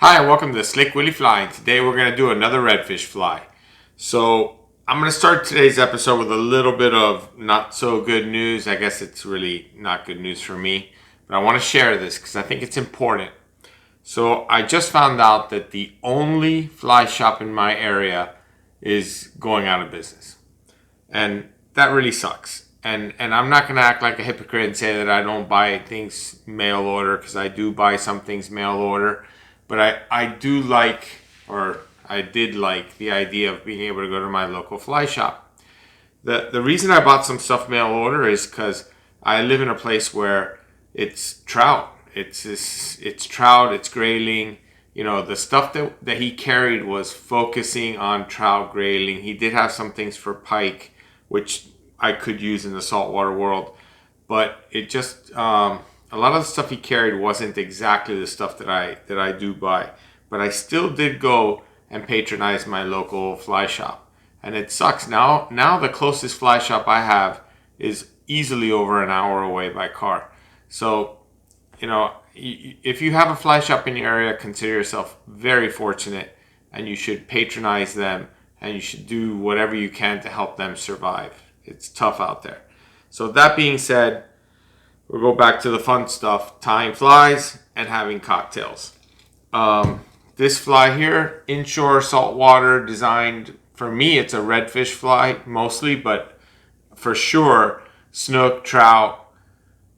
Hi and welcome to Slick Willy Flying. Today we're going to do another redfish fly. So I'm going to start today's episode with a little bit of not so good news. I guess it's really not good news for me, but I want to share this because I think it's important. So I just found out that the only fly shop in my area is going out of business. And that really sucks. And I'm not going to act like a hypocrite and say that I don't buy things mail order, because I do buy some things mail order. But I do like, or I did like, the idea of being able to go to my local fly shop. The reason I bought some stuff mail order is because I live in a place where it's trout. It's trout, it's grayling. You know, the stuff that he carried was focusing on trout, grayling. He did have some things for pike, which I could use in the saltwater world. But it just... a lot of the stuff he carried wasn't exactly the stuff that I do buy, but I still did go and patronize my local fly shop, and it sucks. Now the closest fly shop I have is easily over an hour away by car. So, you know, if you have a fly shop in your area, consider yourself very fortunate, and you should patronize them, and you should do whatever you can to help them survive. It's tough out there. So that being said, we'll go back to the fun stuff, tying flies and having cocktails. This fly here, inshore saltwater, designed, for me it's a redfish fly mostly, but for sure snook, trout,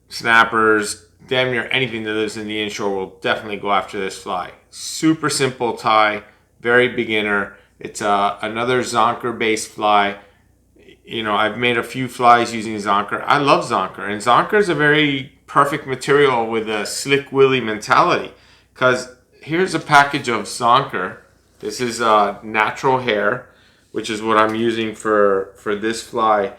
snappers, damn near anything that lives in the inshore will definitely go after this fly. Super simple tie, very beginner. It's another Zonker based fly. You know, I've made a few flies using Zonker. I love Zonker, and Zonker is a very perfect material with a slick willy mentality, because here's a package of Zonker. This is natural Hare, which is what I'm using for this fly,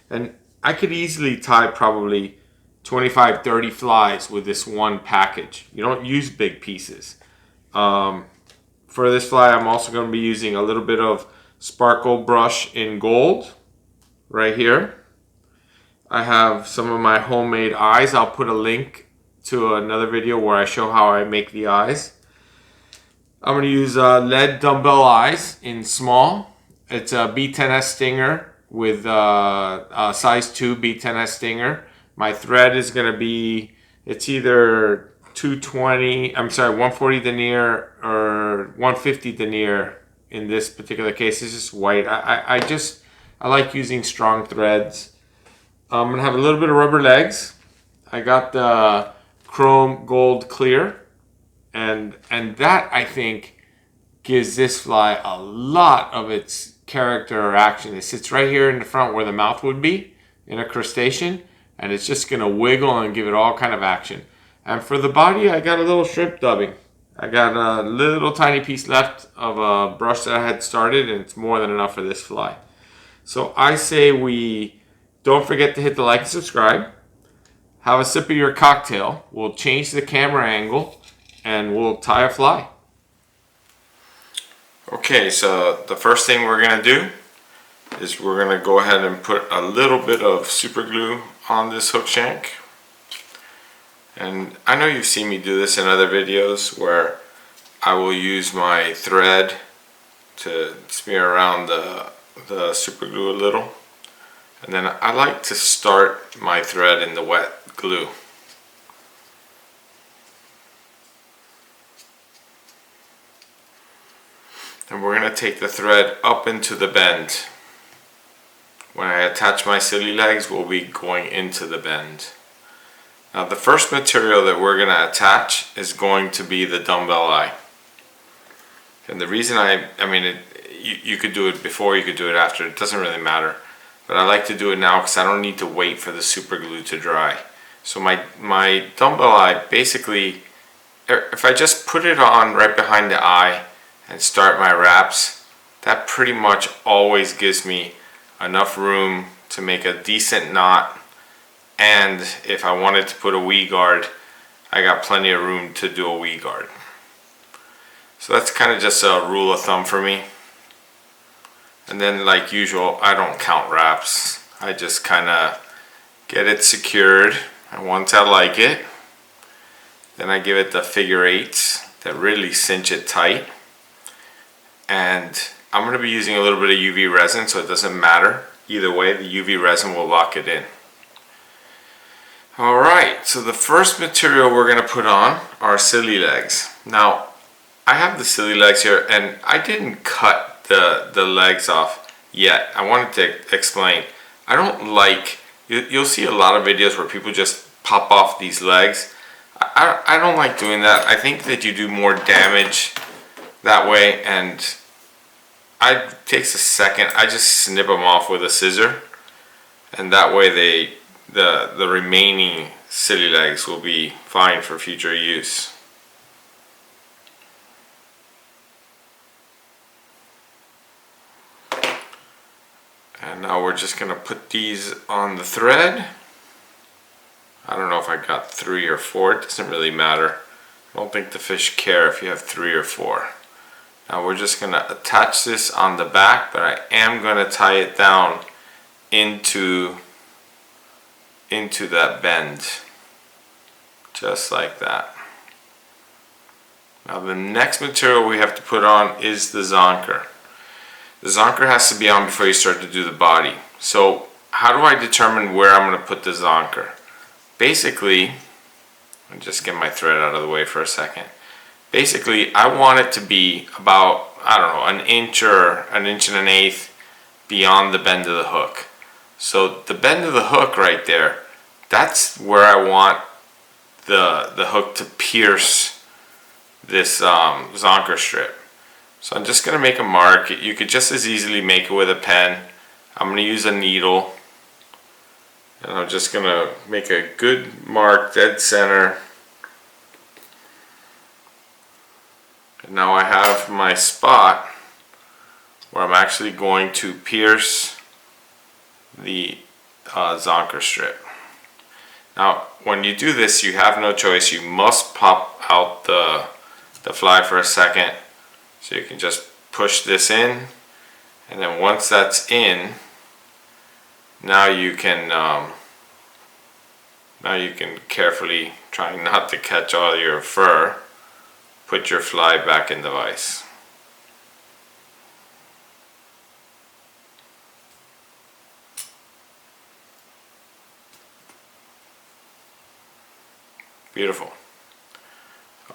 and I could easily tie probably 25-30 flies with this one package. You don't use big pieces. For this fly, I'm also going to be using a little bit of sparkle brush in gold. Right here, I have some of my homemade eyes. I'll put a link to another video where I show how I make the eyes. I'm going to use lead dumbbell eyes in small. It's a B10S stinger with a size 2 B10S stinger. My thread is going to be, it's either 140 denier or 150 denier in this particular case. It's just white. I like using strong threads. I'm going to have a little bit of rubber legs. I got the chrome gold clear. And that, I think, gives this fly a lot of its character or action. It sits right here in the front where the mouth would be in a crustacean. And it's just going to wiggle and give it all kind of action. And for the body, I got a little shrimp dubbing. I got a little tiny piece left of a brush that I had started, and it's more than enough for this fly. So I say we don't forget to hit the like and subscribe. Have a sip of your cocktail. We'll change the camera angle and we'll tie a fly. Okay, so the first thing we're going to do is we're going to go ahead and put a little bit of super glue on this hook shank. And I know you've seen me do this in other videos where I will use my thread to smear around the super glue a little, and then I like to start my thread in the wet glue. Then we're going to take the thread up into the bend. When I attach my silly legs, we'll be going into the bend. Now the first material that we're going to attach is going to be the dumbbell eye. And the reason you could do it before, you could do it after, it doesn't really matter. But I like to do it now because I don't need to wait for the super glue to dry. So my dumbbell eye, basically, if I just put it on right behind the eye and start my wraps, that pretty much always gives me enough room to make a decent knot. And if I wanted to put a wee guard, I got plenty of room to do a wee guard. So that's kind of just a rule of thumb for me. And then, like usual, I don't count wraps. I just kind of get it secured. And once I like it, then I give it the figure eights. that really cinch it tight. And I'm going to be using a little bit of UV resin, so it doesn't matter. Either way, the UV resin will lock it in. Alright, so the first material we're going to put on are silly legs. Now, I have the silly legs here, and I didn't cut the legs off yet. I wanted to explain. I don't like, you'll see a lot of videos where people just pop off these legs. I don't like doing that. I think that you do more damage that way, and it takes a second. I just snip them off with a scissor, and that way the remaining silly legs will be fine for future use. And now we're just going to put these on the thread. I don't know if I got 3 or 4, it doesn't really matter. I don't think the fish care if you have 3 or 4. Now we're just going to attach this on the back, but I am going to tie it down into that bend, just like that. Now the next material we have to put on is the Zonker. The Zonker has to be on before you start to do the body. So how do I determine where I'm going to put the Zonker? Basically, I'll just get my thread out of the way for a second. Basically, I want it to be about, I don't know, an inch or an inch and an eighth beyond the bend of the hook. So the bend of the hook right there, that's where I want the hook to pierce this Zonker strip. So I'm just going to make a mark. You could just as easily make it with a pen. I'm going to use a needle. And I'm just going to make a good mark dead center. And now I have my spot where I'm actually going to pierce the Zonker strip. Now when you do this, you have no choice. You must pop out the fly for a second. So you can just push this in, and then once that's in, now you can carefully, trying not to catch all your fur, put your fly back in the vise. Beautiful.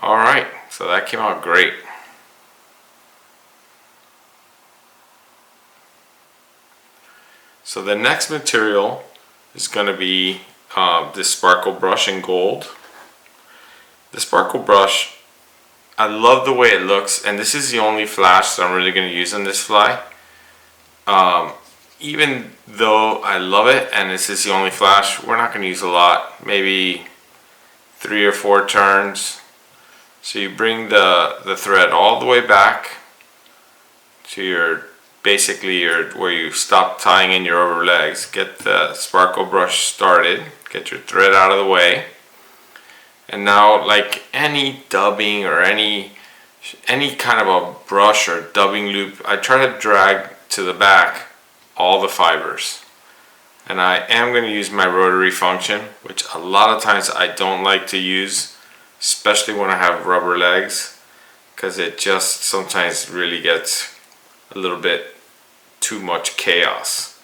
Alright, so that came out great. So the next material is going to be this sparkle brush in gold. The sparkle brush, I love the way it looks, and this is the only flash that I'm really going to use on this fly. Even though I love it and this is the only flash, we're not going to use a lot, maybe 3 or 4 turns. So you bring the thread all the way back to your where you stop tying in your over legs. Get the sparkle brush started, get your thread out of the way, and now, like any dubbing or any kind of a brush or dubbing loop, I try to drag to the back all the fibers. And I am going to use my rotary function, which a lot of times I don't like to use, especially when I have rubber legs, because it just sometimes really gets a little bit too much chaos.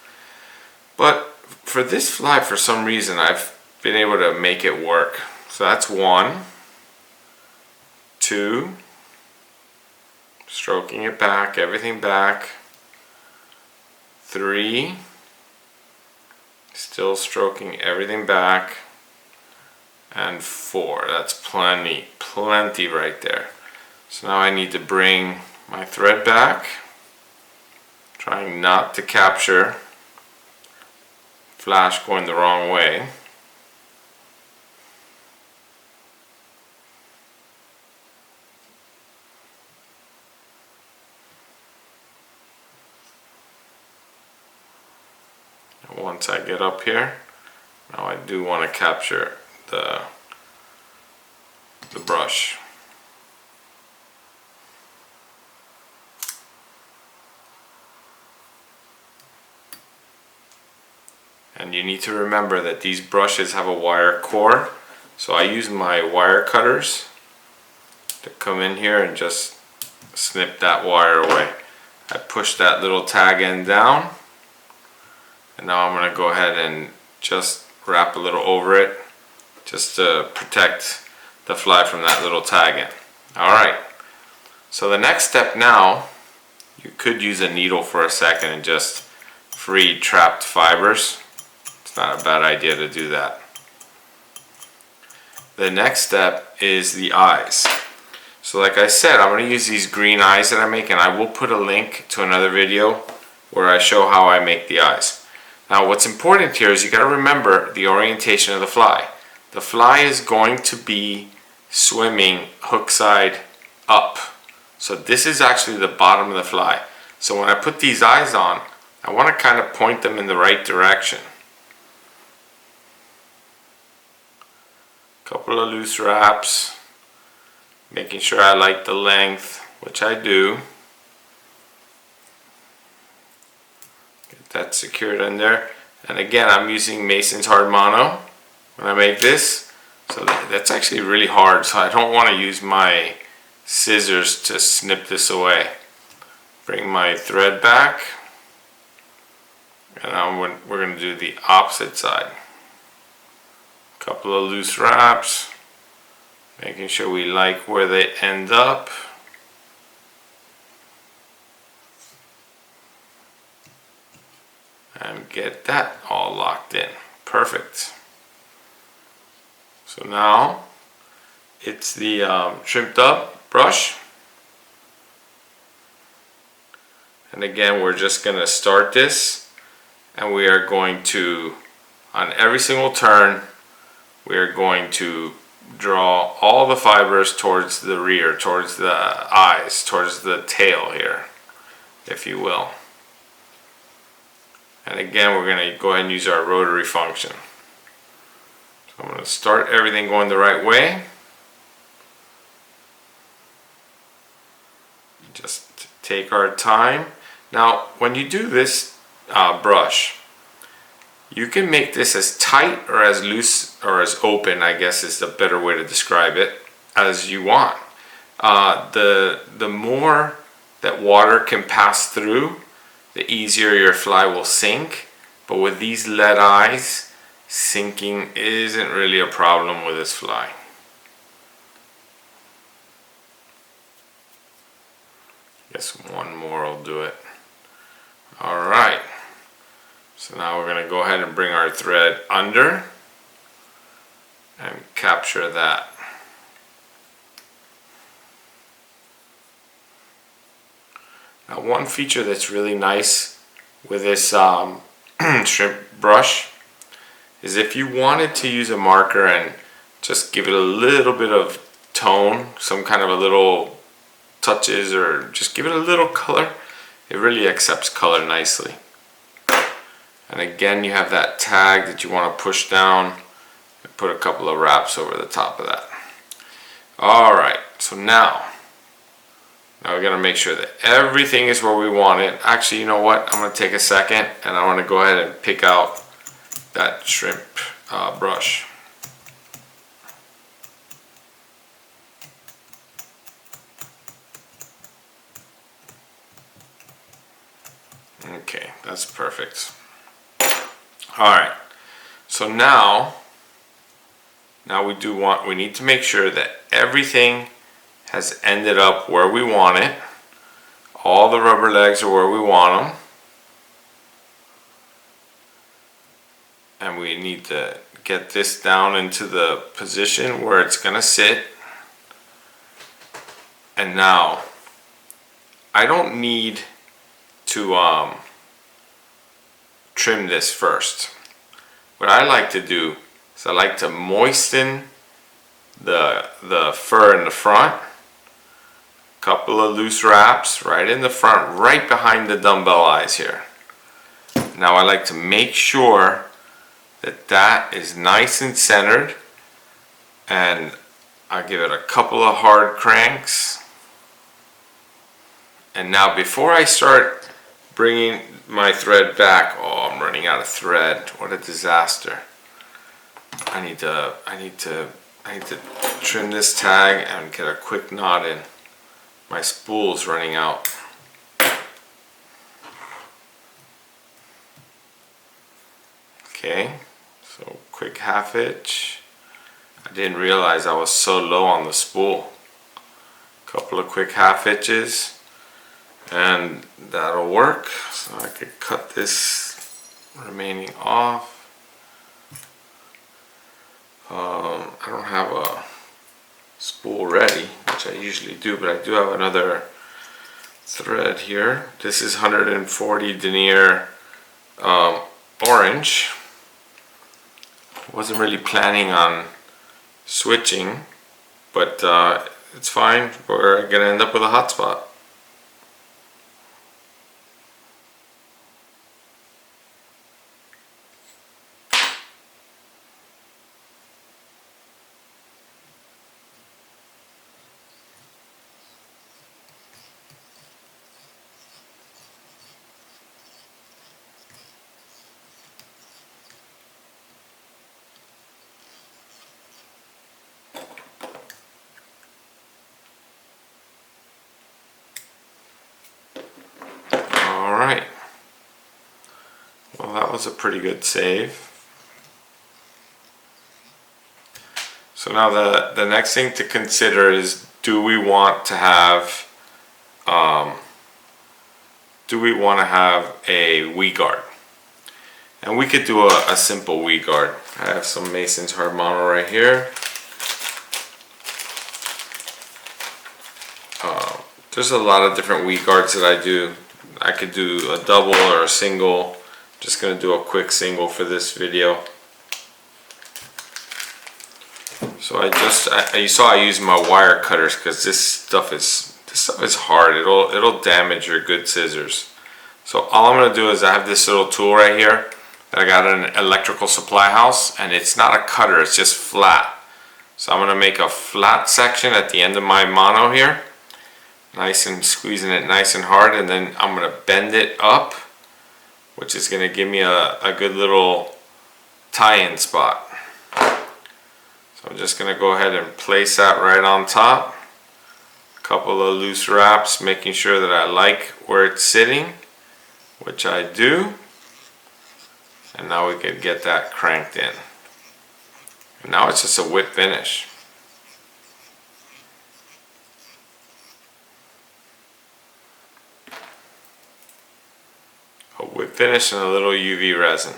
But for this fly, for some reason, I've been able to make it work. So that's 1, 2, stroking it back, everything back, 3, still stroking everything back, and 4. That's plenty right there. So now I need to bring my thread back, trying not to capture flash going the wrong way. And once I get up here, now I do want to capture the brush. And you need to remember that these brushes have a wire core, so I use my wire cutters to come in here and just snip that wire away. I push that little tag end down, and now I'm going to go ahead and just wrap a little over it just to protect the fly from that little tag end. Alright, so the next step now, you could use a needle for a second and just free trapped fibers. It's not a bad idea to do that. The next step is the eyes. So like I said, I'm going to use these green eyes that I make, and I will put a link to another video where I show how I make the eyes. Now what's important here is you got to remember the orientation of the fly. The fly is going to be swimming hook side up. So this is actually the bottom of the fly. So when I put these eyes on, I want to kind of point them in the right direction. Couple of loose wraps, making sure I like the length, which I do. Get that secured in there. And again, I'm using Mason's hard mono when I make this. So that's actually really hard, so I don't want to use my scissors to snip this away. Bring my thread back, and now we're going to do the opposite side. Couple of loose wraps, making sure we like where they end up. And get that all locked in. Perfect. So now it's the shrimped up brush. And again, we're just going to start this, and we are going to, on every single turn, we are going to draw all the fibers towards the rear, towards the eyes, towards the tail here, if you will. And again, we're going to go ahead and use our rotary function. So I'm going to start everything going the right way. Just take our time. Now, when you do this brush, you can make this as tight or as loose or as open, I guess is the better way to describe it, as you want. The more that water can pass through, the easier your fly will sink. But with these lead eyes, sinking isn't really a problem with this fly. Guess one more will do it. Alright. So now we're going to go ahead and bring our thread under and capture that. Now one feature that's really nice with this shrimp brush is if you wanted to use a marker and just give it a little bit of tone, some kind of a little touches, or just give it a little color, it really accepts color nicely. And again, you have that tag that you want to push down and put a couple of wraps over the top of that. Alright, so now we're going to make sure that everything is where we want it. Actually, you know what? I'm going to take a second and I want to go ahead and pick out that shrimp brush. Okay, that's perfect. Alright, so now we need to make sure that everything has ended up where we want it. All the rubber legs are where we want them. And we need to get this down into the position where it's going to sit. And now, I don't need to trim this first. What I like to do is I like to moisten the fur in the front. Couple of loose wraps right in the front, right behind the dumbbell eyes here. Now I like to make sure that that is nice and centered, and I give it a couple of hard cranks. And now before I start bringing my thread back, oh, I'm running out of thread. What a disaster. I I need to trim this tag and get a quick knot in. My spool's running out. Okay, so quick half hitch. I didn't realize I was so low on the spool. Couple of quick half hitches and that'll work. So I could cut this remaining off. I don't have a spool ready, which I usually do, but I do have another thread here. This is 140 denier orange. Wasn't really planning on switching, but it's fine. We're gonna end up with a hotspot. Alright, well that was a pretty good save. So now the next thing to consider is, do we want to have a weed guard? And we could do a simple weed guard. I have some Mason's hard mono right here. There's a lot of different weed guards that I do. I could do a double or a single. Just gonna do a quick single for this video. So you saw I use my wire cutters because this stuff is hard. It'll damage your good scissors. So all I'm gonna do is I have this little tool right here that I got at an electrical supply house, and it's not a cutter, it's just flat. So I'm gonna make a flat section at the end of my mono here. Nice, and squeezing it nice and hard, and then I'm going to bend it up, which is going to give me a good little tie-in spot. So I'm just going to go ahead and place that right on top. A couple of loose wraps, making sure that I like where it's sitting, which I do. And now we can get that cranked in. And now it's just a whip finish. A whip finish and a little UV resin.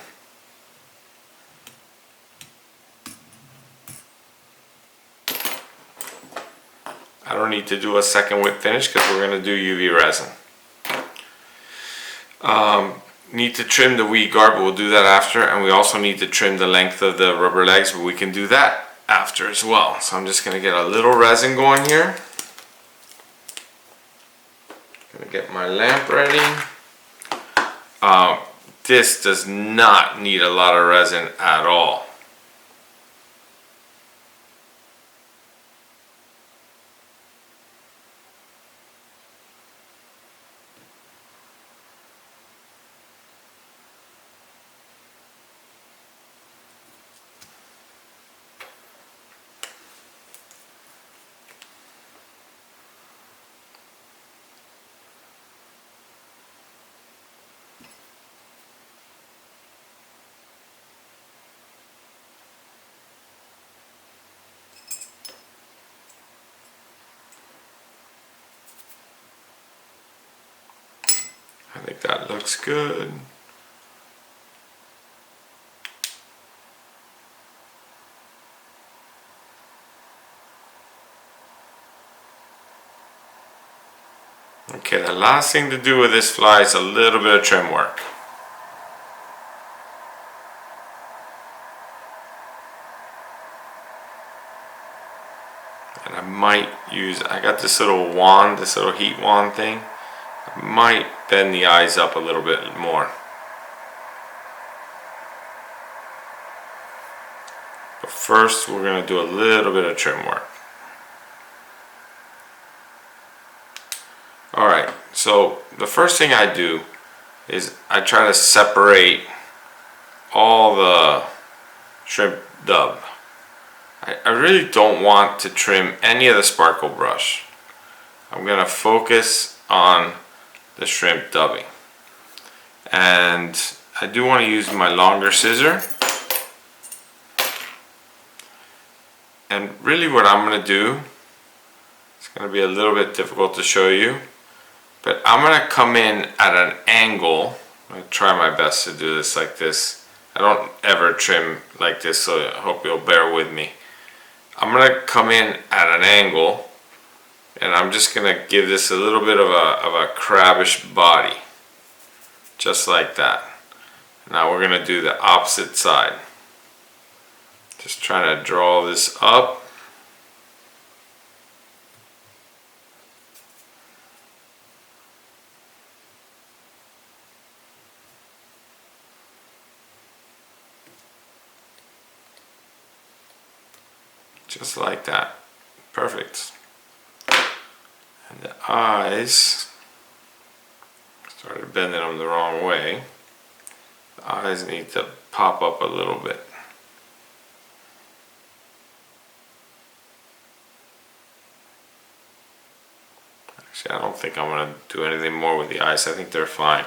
I don't need to do a second whip finish because we're going to do UV resin. Need to trim the weed guard, but we'll do that after, and we also need to trim the length of the rubber legs, but we can do that after as well. So I'm just going to get a little resin going here. Going to get my lamp ready. This does not need a lot of resin at all. I think that looks good. Okay, the last thing to do with this fly is a little bit of trim work. And I might use, I got this little wand, this little heat wand thing. I might bend the eyes up a little bit more. But first we're going to do a little bit of trim work. Alright, so the first thing I do is I try to separate all the shrimp dub. I really don't want to trim any of the sparkle brush. I'm going to focus on the shrimp dubbing. And I do want to use my longer scissor. And really what I'm going to do, it's going to be a little bit difficult to show you, but I'm going to come in at an angle. I'm going to try my best to do this like this. I don't ever trim like this, so I hope you'll bear with me. I'm going to come in at an angle, and I'm just going to give this a little bit of a crabbish body, just like that. Now we're going to do the opposite side. Just trying to draw this up. Just like that. Perfect. And the eyes, started bending them the wrong way. The eyes need to pop up a little bit. Actually, I don't think I'm going to do anything more with the eyes. I think they're fine.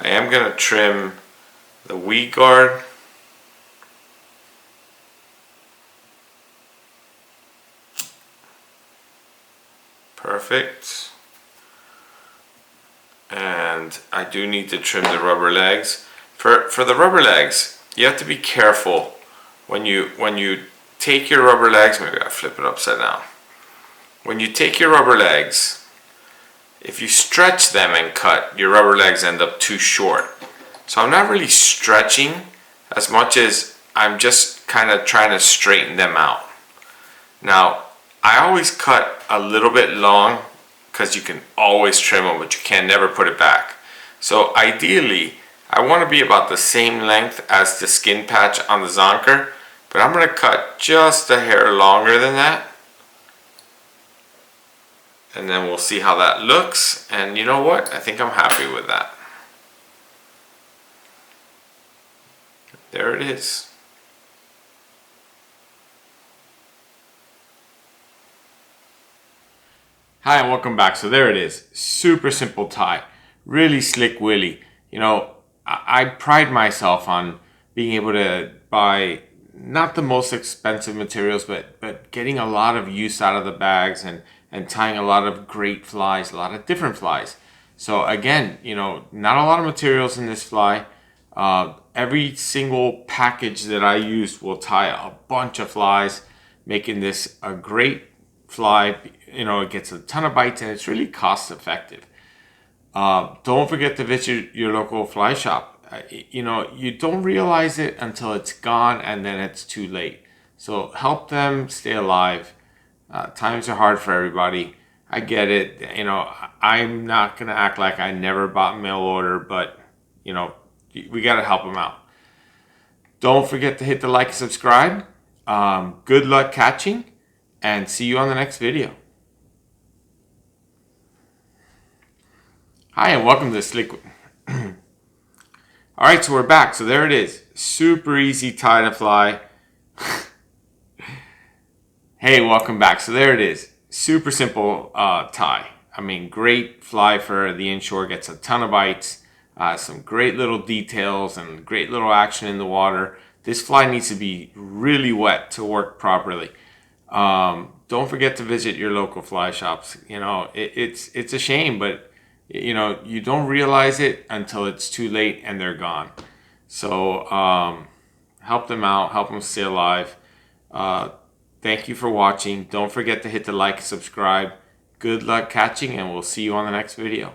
I am going to trim the weed guard. Perfect. And I do need to trim the rubber legs. For the rubber legs, you have to be careful when you take your rubber legs. Maybe I'll flip it upside down. When you take your rubber legs, if you stretch them and cut, your rubber legs end up too short. So I'm not really stretching as much as I'm just kind of trying to straighten them out. Now, I always cut a little bit long because you can always trim them, but you can never put it back. So ideally, I want to be about the same length as the skin patch on the Zonker, but I'm going to cut just a hair longer than that. And then we'll see how that looks. And you know what? I think I'm happy with that. There it is. Hi and welcome back. So there it is. Super simple tie. Really slick willy. You know, I pride myself on being able to buy not the most expensive materials, but getting a lot of use out of the bags and tying a lot of great flies, a lot of different flies. So again, you know, not a lot of materials in this fly. Every single package that I use will tie a bunch of flies, making this a great fly. You know, it gets a ton of bites and it's really cost effective. Don't forget to visit your local fly shop. You know, you don't realize it until it's gone and then it's too late. So help them stay alive. Times are hard for everybody. I get it. You know, I'm not going to act like I never bought mail order, but, you know, we got to help them out. Don't forget to hit the like and subscribe. Good luck catching, and see you on the next video. Hi, and welcome to Slick. Alright, so we're back. So there it is. Super easy tie to fly. Hey, welcome back. So there it is. Super simple tie. I mean, great fly for the inshore. Gets a ton of bites. Some great little details and great little action in the water. This fly needs to be really wet to work properly. Don't forget to visit your local fly shops. You know, it's a shame, but you know, you don't realize it until it's too late and they're gone. So help them out, help them stay alive. Thank you for watching. Don't forget to hit the like and subscribe. Good luck catching, and we'll see you on the next video.